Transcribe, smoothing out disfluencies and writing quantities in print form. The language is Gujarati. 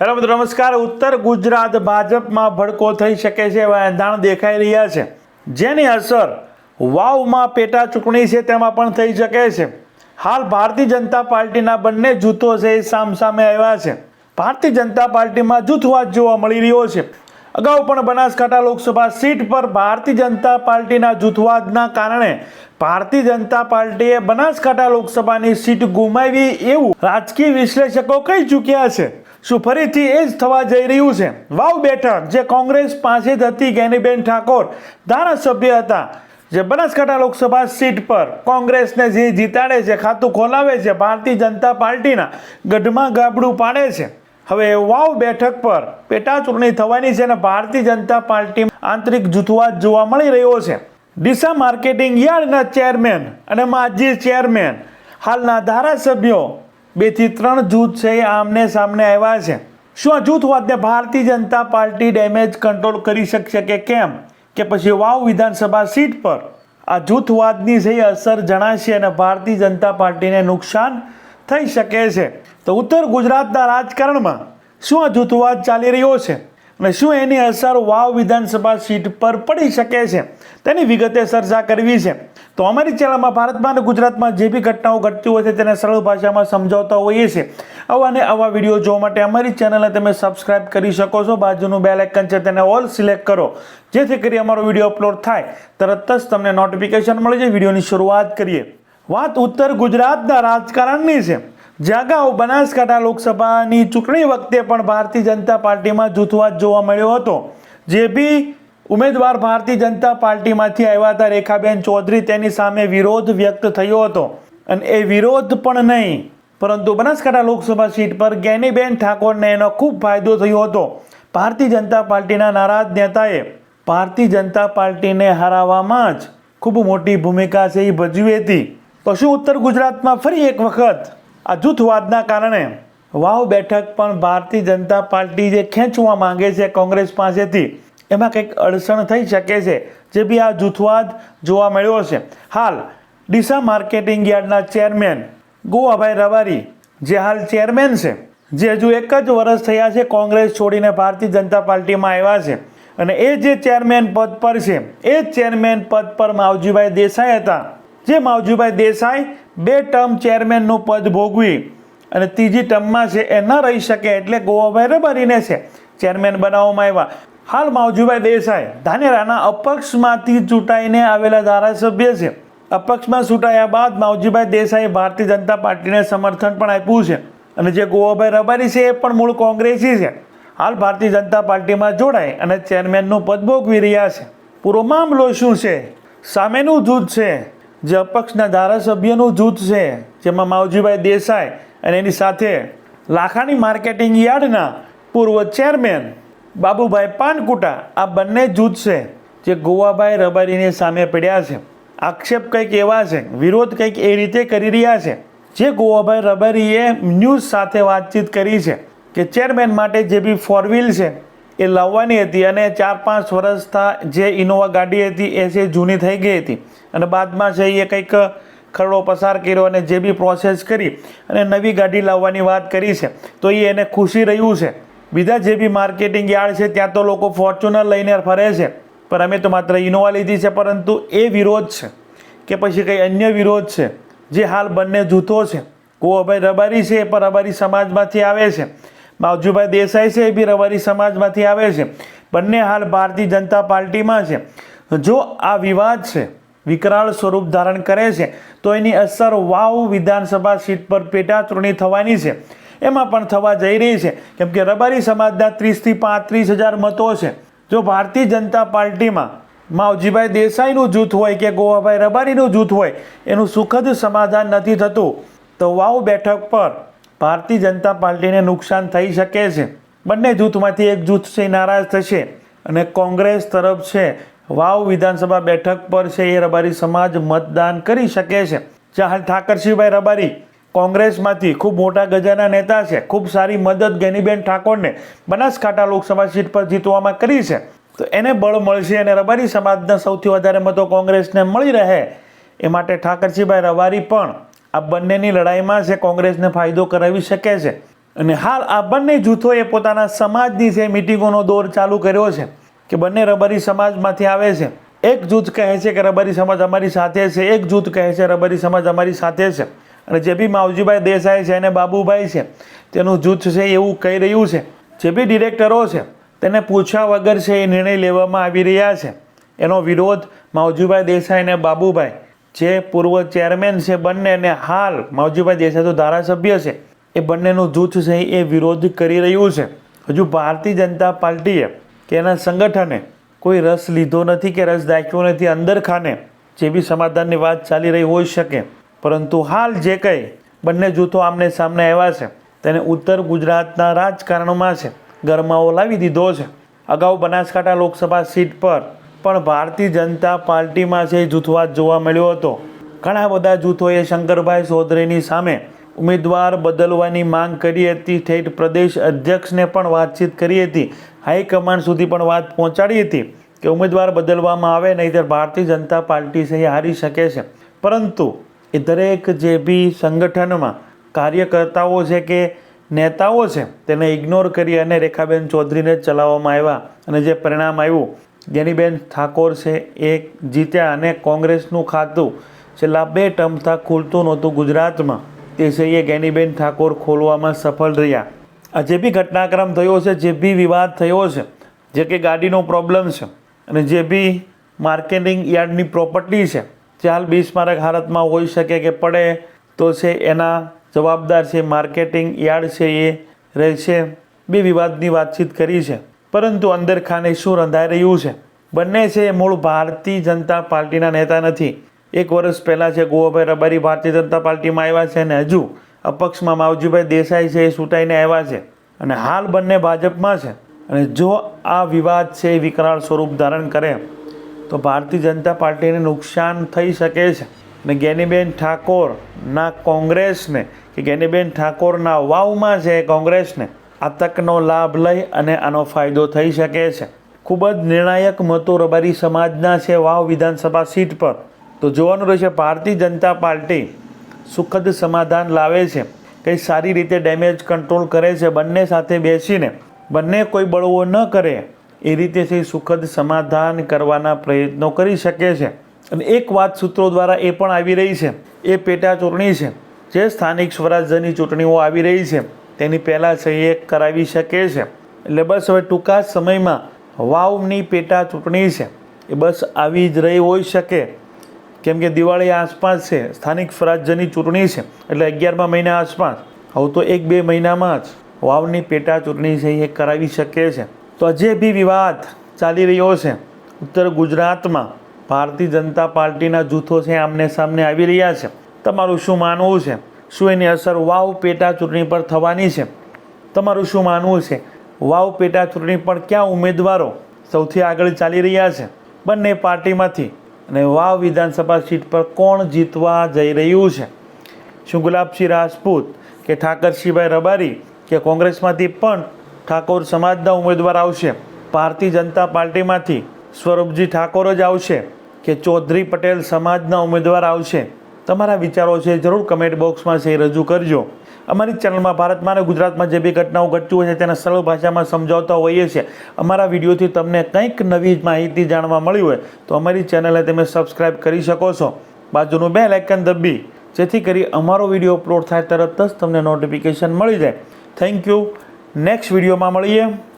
હેલો મિત્રો, નમસ્કાર। ઉત્તર ગુજરાત ભાજપમાં ભડકો થઈ શકે છે એવા એંધાણ દેખાઈ રહ્યા છે, જેની અસર વાવમાં પેટા ચૂંટણી છે તેમાં પણ થઈ શકે છે। હાલ ભારતીય જનતા પાર્ટીના બંને જૂથો છે એ સામસામે આવ્યા છે। ભારતીય જનતા પાર્ટીમાં જૂથવાદ જોવા મળી રહ્યો છે। અગાઉ પણ બનાસકાંઠા લોકસભા સીટ પર ભારતીય જનતા પાર્ટીના જૂથવાદના કારણે ભારતીય જનતા પાર્ટીએ બનાસકાંઠા લોકસભાની સીટ ગુમાવી એવું રાજકીય વિશ્લેષકો કહી ચૂક્યા છે। શું ફરીથી એ જ થવા જઈ રહ્યું છે? વાવ બેઠક જે કોંગ્રેસ પાસે જ હતી, જ્ઞાનીબેન ઠાકોર ધારાસભ્ય હતા, જે બનાસકાંઠા લોકસભા સીટ પર કોંગ્રેસને જે જીતાડે છે, ખાતું ખોલાવે છે, ભારતીય જનતા પાર્ટીના ગઢમાં ગાબડું પાડે છે। હવે વાવ બેઠક પર પેટા ચૂંટણી થવાની છે અને ભારતીય જનતા પાર્ટી આંતરિક જૂથવાદ જોવા મળી રહ્યો છે। ડીસા માર્કેટિંગ યાર્ડના ચેરમેન અને માજી ચેરમેન હાલના ધારાસભ્યો 2 થી 3 જૂથ છે એ આમને સામને આવ્યા છે। શું આ જૂથવાદને Bharatiya Janata party damage control કરી શકશે કે કેમ, કે પછી વાવ વિધાનસભા સીટ પર આ જૂથવાદની છે અસર જણાશે અને ભારતીય જનતા પાર્ટીને નુકસાન થઈ શકે છે? તો ઉત્તર ગુજરાતના રાજકારણમાં શું આ જૂથવાદ ચાલી રહ્યો છે અને શું એની અસર વાવ વિધાનસભા સીટ પર પડી શકે છે, તેની વિગતે ચર્ચા કરવી છે। તો અમારી ચેનલમાં ભારતમાં અને ગુજરાતમાં જે બી ઘટનાઓ ઘટતી હોય છે તેને સરળ ભાષામાં સમજાવતા હોઈએ છીએ। આવા અને આવા વિડીયો જોવા માટે અમારી ચેનલને તમે સબસ્ક્રાઇબ કરી શકો છો। બાજુનું બેલ આઇકન છે તેને ઓલ સિલેક્ટ કરો, જેથી કરી અમારો વિડીયો અપલોડ થાય તરત જ તમને નોટિફિકેશન મળી જાય। વિડીયોની શરૂઆત કરીએ। વાત ઉત્તર ગુજરાતના રાજકારણની છે, જે અગાઉ બનાસકાંઠા લોકસભાની ચૂંટણી વખતે પણ ભારતીય જનતા પાર્ટીમાં જૂથવાદ જોવા મળ્યો હતો। જે બી ઉમેદવાર ભારતીય જનતા પાર્ટીમાંથી આવ્યા હતા, રેખાબેન ચૌધરી, તેની સામે વિરોધ વ્યક્ત થયો હતો અને એ વિરોધ પણ નહીં, પરંતુ બનાસકાંઠા લોકસભા સીટ પર જ્ઞાનીબેન ઠાકોરને એનો ખૂબ ફાયદો થયો હતો। ભારતીય જનતા પાર્ટીના નારાજ નેતાએ ભારતીય જનતા પાર્ટીને હરાવવામાં જ ખૂબ મોટી ભૂમિકા છે એ ભજવી હતી। તો શું ઉત્તર ગુજરાતમાં ફરી એક વખત આ જૂથવાદના કારણે વાવ બેઠક પણ ભારતીય જનતા પાર્ટી જે ખેંચવા માંગે છે કોંગ્રેસ પાસેથી, એમાં કંઈક અડચણ થઈ શકે છે? જે બી આ જૂથવાદ જોવા મળ્યો છે। હાલ ડીસા માર્કેટિંગ યાર્ડના ચેરમેન ગોવાભાઈ રબારી, જે હાલ ચેરમેન છે, જે હજુ 1 જ વર્ષ થયા છે કોંગ્રેસ છોડીને ભારતીય જનતા પાર્ટીમાં આવ્યા છે, અને એ જે ચેરમેન પદ પર છે એ ચેરમેન પદ પર માવજીભાઈ દેસાઈ હતા। જે માવજીભાઈ દેસાઈ 2 ટર્મ ચેરમેનનું પદ ભોગવી અને ત્રીજી ટર્મમાં છે એ ન રહી શકે, એટલે ગોવાભાઈ રબારીને છે ચેરમેન બનાવવામાં આવ્યા। હાલ માવજીભાઈ દેસાઈ ધાનેરાના અપક્ષમાંથી ચૂંટાઈને આવેલા ધારાસભ્ય છે। અપક્ષમાં ચૂંટાયા બાદ માવજીભાઈ દેસાઈએ ભારતીય જનતા પાર્ટીને સમર્થન પણ આપ્યું છે, અને જે ગોવાભાઈ રબારી છે એ પણ મૂળ કોંગ્રેસી છે। હાલ ભારતીય જનતા પાર્ટીમાં જોડાઈ અને ચેરમેનનું પદ ભોગવી રહ્યા છે। પૂરો મામલો શું છે? સામેનું જૂથ છે જે અપક્ષના ધારાસભ્યનું જૂથ છે, જેમાં માવજીભાઈ દેસાઈ અને એની સાથે લાખાણી માર્કેટિંગ યાર્ડના પૂર્વ ચેરમેન બાબુભાઈ પાનકુટા, આ બંને જૂથ છે જે ગોવાભાઈ રબારીની સામે પડ્યા છે। આક્ષેપ કંઈક એવા છે, વિરોધ કંઈક એ રીતે કરી રહ્યા છે, જે ગોવાભાઈ રબારીએ ન્યૂઝ સાથે વાતચીત કરી છે કે ચેરમેન માટે જે બી 4 વ્હીલ છે એ લાવવાની હતી, અને 4-5 વર્ષથી જે ઇનોવા ગાડી હતી એ છે જૂની થઈ ગઈ હતી, અને બાદમાં છે એ કંઈક ખરડો પસાર કર્યો અને જે બી પ્રોસેસ કરી અને નવી ગાડી લાવવાની વાત કરી છે। તો એ એને ખુશી રહ્યું છે। બીજા જે બી માર્કેટિંગ યાર્ડ છે ત્યાં તો લોકો ફોર્ચ્યુનર લઈને ફરે છે, પણ અમે તો માત્ર ઇનોવા લીધી છે। પરંતુ એ વિરોધ છે કે પછી કંઈ અન્ય વિરોધ છે, જે હાલ બંને જૂથો છે, ગોવાભાઈ રબારી છે એ પણ રબારી સમાજમાંથી આવે છે, માવજીભાઈ દેસાઈ છે એ બી રબારી સમાજમાંથી આવે છે, બંને હાલ ભારતીય જનતા પાર્ટીમાં છે। જો આ વિવાદ છે વિકરાળ સ્વરૂપ ધારણ કરે છે તો એની અસર વાવ વિધાનસભા સીટ પર પેટા ચૂંટણી થવાની છે એમાં પણ થવા જઈ રહી છે, કેમ કે રબારી સમાજના 30 થી 35 હજાર મતો છે। જો ભારતીય જનતા પાર્ટીમાં માવજીભાઈ દેસાઈનું જૂથ હોય કે ગોવાભાઈ રબારીનું જૂથ હોય એનું સુખદ સમાધાન નથી થતું, તો વાવ બેઠક પર ભારતીય જનતા પાર્ટીને નુકસાન થઈ શકે છે। બંને જૂથમાંથી એક જૂથ છે નારાજ થશે અને કોંગ્રેસ તરફ છે વાવ વિધાનસભા બેઠક પર છે એ રબારી સમાજ મતદાન કરી શકે છે। જ્યાં હાલ ઠાકરસિંહભાઈ રબારી કોંગ્રેસમાંથી ખૂબ મોટા ગજાના નેતા છે, ખૂબ સારી મદદ જ્ઞાનીબેન ઠાકોરને બનાસકાંઠા લોકસભા સીટ પર જીતવામાં કરી છે, તો એને બળ મળશે અને રબારી સમાજના સૌથી વધારે મતો કોંગ્રેસને મળી રહે એ માટે ઠાકરસિંહભાઈ રબારી પણ આ બંનેની લડાઈમાં છે કોંગ્રેસને ફાયદો કરાવી શકે છે। અને હાલ આ બંને જૂથોએ પોતાના સમાજની જે મિટિંગોનો દોર ચાલુ કર્યો છે કે બંને રબારી સમાજમાંથી આવે છે. એક જૂથ કહે છે કે રબારી સમાજ અમારી સાથે છે, એક જૂથ કહે છે રબારી સમાજ અમારી સાથે છે. અને જે બી માવજીભાઈ દેસાઈ છે અને બાબુભાઈ છે તેનું જૂથ છે એવું કહી રહ્યું છે. જે બી ડિરેક્ટરો છે તેને પૂછ્યા વગર છે એ નિર્ણય લેવામાં આવી રહ્યા છે. એનો વિરોધ માવજીભાઈ દેસાઈ અને બાબુભાઈ જે પૂર્વ ચેરમેન છે બંને, અને હાલ માવજીભાઈ દેસાઈ તો ધારાસભ્ય છે, એ બંનેનું જૂથ છે એ વિરોધ કરી રહ્યું છે. હજુ ભારતીય જનતા પાર્ટીએ કે એના સંગઠને કોઈ રસ લીધો નથી કે રસ દાખ્યો નથી. અંદર ખાને જે બી સમાધાનની વાત ચાલી રહી હોઈ શકે, પરંતુ હાલ જે કંઈ બંને જૂથો આમને સામને આવ્યા છે તેને ઉત્તર ગુજરાતના રાજકારણમાં છે ગરમાવો લાવી દીધો છે. અગાઉ બનાસકાંઠા લોકસભા સીટ પર પણ ભારતીય જનતા પાર્ટીમાં છે જૂથવાદ જોવા મળ્યો હતો. ઘણા બધા જૂથોએ શંકરભાઈ ચૌધરીની સામે ઉમેદવાર બદલવાની માંગ કરી હતી. ઠેઠ પ્રદેશ અધ્યક્ષને પણ વાતચીત કરી હતી, હાઈકમાન્ડ સુધી પણ વાત પહોંચાડી હતી કે ઉમેદવાર બદલવામાં આવે નહીંતર ભારતીય જનતા પાર્ટી છે એ હારી શકે છે. પરંતુ એ દરેક જે બી સંગઠનમાં કાર્યકર્તાઓ છે કે નેતાઓ છે તેને ઇગ્નોર કરી અને રેખાબેન ચૌધરીને ચલાવવામાં આવ્યા. અને જે પરિણામ આવ્યું, જ્ઞાનીબેન ઠાકોર છે એ જીત્યા અને કોંગ્રેસનું ખાતું છેલ્લા 2 ટર્મથી ખુલતું નહોતું ગુજરાતમાં, તે છે એ જ્ઞાનીબેન ઠાકોર ખોલવામાં સફળ રહ્યા. આ જે બી ઘટનાક્રમ થયો છે, જે બી વિવાદ થયો છે, જે કે ગાડીનો પ્રોબ્લેમ છે અને જે બી માર્કેટિંગ યાર્ડની પ્રોપર્ટી છે જે હાલ બિસ્મારક હાલતમાં હોઈ શકે કે પડે તો છે એના જવાબદાર છે માર્કેટિંગ યાર્ડ છે એ રહેશે. બે વિવાદની વાતચીત કરી છે, પરંતુ અંદર ખાને શું રંધાઈ રહ્યું છે? બંને છે મૂળ ભારતીય જનતા પાર્ટીના નેતા નથી. 1 વર્ષ પહેલાં છે ગોવાભાઈ રબારી ભારતીય જનતા પાર્ટીમાં આવ્યા છે અને હજુ અપક્ષમાં માવજીભાઈ દેસાઈ છે એ છૂટાઈને આવ્યા છે અને હાલ બંને ભાજપમાં છે. અને જો આ વિવાદ છે એ વિકરાળ સ્વરૂપ ધારણ કરે તો ભારતીય જનતા પાર્ટીને નુકસાન થઈ શકે છે. અને જ્ઞાનીબેન ઠાકોરના કોંગ્રેસને કે જ્ઞાનીબેન ઠાકોરના વાવમાં છે કોંગ્રેસને આ તકનો લાભ લઈ અને આનો ફાયદો થઈ શકે છે. ખૂબ જ નિર્ણાયક મતો રબારી સમાજના છે વાવ વિધાનસભા સીટ પર. તો જોવાનું રહેશે ભારતીય જનતા પાર્ટી સુખદ સમાધાન લાવે છે, કંઈ સારી રીતે ડેમેજ કંટ્રોલ કરે છે, બંને સાથે બેસીને બંને કોઈ બળવો ન કરે એ રીતે સુખદ સમાધાન કરવાના પ્રયત્નો કરી શકે છે. અને એક વાત સૂત્રો દ્વારા એ પણ આવી રહી છે, એ પેટા ચૂંટણી છે જે સ્થાનિક સ્વરાજ્યની ચૂંટણીઓ આવી રહી છે તેની પહેલાં છે એ કરાવી શકે છે. એટલે બસ હવે ટૂંકા સમયમાં વાવની પેટા ચૂંટણી છે એ બસ આવી જ રહી હોઈ શકે, કેમ કે દિવાળી આસપાસ છે, સ્થાનિક સ્વરાજ્યની ચૂંટણી છે એટલે 11મા મહિના આસપાસ, હવે તો 1-2 મહિનામાં જ વાવની પેટા ચૂંટણી છે એ કરાવી શકે છે. તો જે બી વિવાદ ચાલી રહ્યો છે ઉત્તર ગુજરાતમાં ભારતીય જનતા પાર્ટીના જૂથો છે આમને સામને આવી રહ્યા છે. તમારું શું માનવું છે? શું એની અસર વાવ પેટા ચૂંટણી પર થવાની છે? તમારું શું માનવું છે? વાવ પેટા ચૂંટણી પર ક્યાં ઉમેદવારો સૌથી આગળ ચાલી રહ્યા છે બંને પાર્ટીમાંથી? અને વાવ વિધાનસભા સીટ પર કોણ જીતવા જઈ રહ્યું છે? શું ગુલાબસિંહ રાજપૂત કે ઠાકરસિંહભાઈ રબારી કે કોંગ્રેસમાંથી પણ ઠાકોર સમાજના ઉમેદવાર આવશે? ભારતીય જનતા પાર્ટીમાંથી સ્વરૂપજી ઠાકોર જ આવશે કે ચૌધરી પટેલ સમાજના ઉમેદવાર આવશે? તમારા વિચારો છે જરૂર કમેન્ટ બોક્સમાં છે રજૂ કરજો. અમારી ચેનલમાં ભારતમાં અને ગુજરાતમાં જે બી ઘટનાઓ ઘટતી હોય છે તેને સરળ ભાષામાં સમજાવતા હોઈએ છીએ. અમારા વિડીયોથી તમને કંઈક નવી માહિતી જાણવા મળી હોય તો અમારી ચેનલને તમે સબસ્ક્રાઈબ કરી શકો છો. બાજુનું બેલ આઇકન દબી જેથી કરી અમારો વિડીયો અપલોડ થાય તરત જ તમને નોટિફિકેશન મળી જાય. Thank you. નેક્સ્ટ વિડીયોમાં મળીએ.